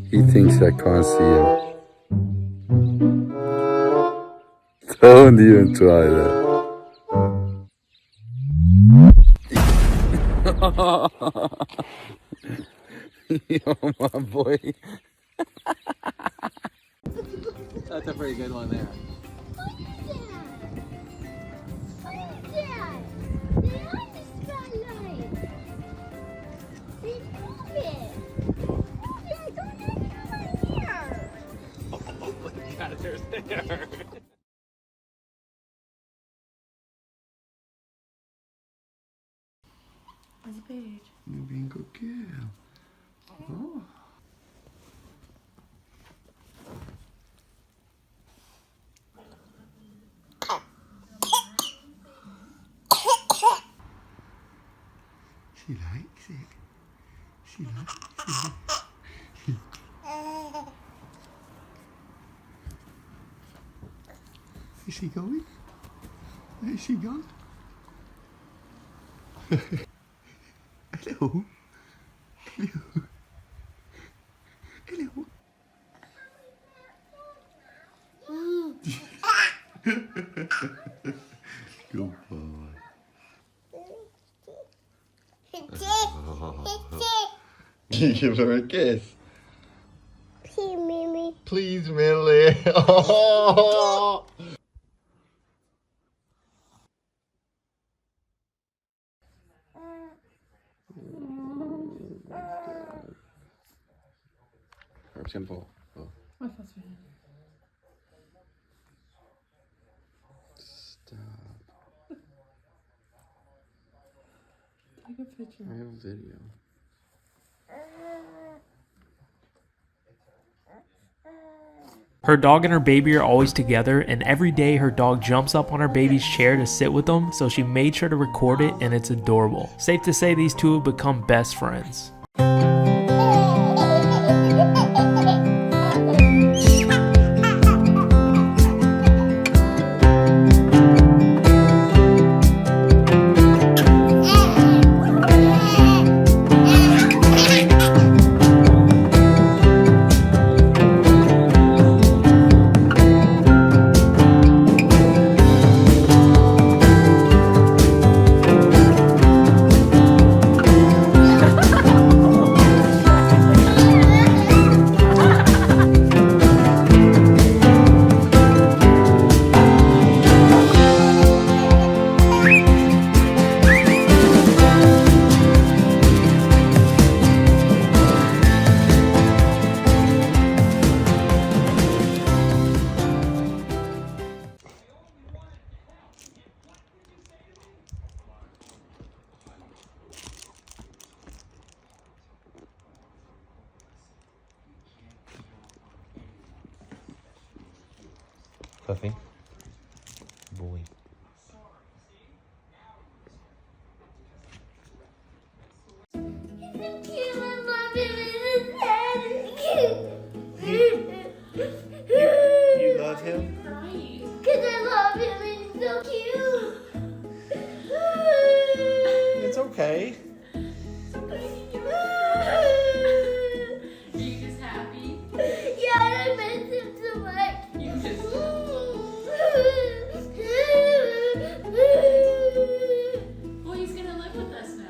He thinks I can't see him. Don't even try that. Oh, my boy. That's a pretty good one there. There's there. There's a page. You're being a good girl. Oh. She likes it. She likes it. Is she going? Where is she gone? Hello. Hello. Hello. Good boy. You give her a kiss. Please, Mimi. Please, Millie. Oh. Simple. Oh. What's this one? Stop. Take a picture. I have a video. Her dog and her baby are always together, and every day her dog jumps up on her baby's chair to sit with them, so she made sure to record it, and it's adorable. Safe to say these two have become best friends. Puffy. Boy. You love him? Because I love him, he's so cute. It's okay. Are you just happy? Yeah, I miss him so much. You miss Well, he's gonna live with us now.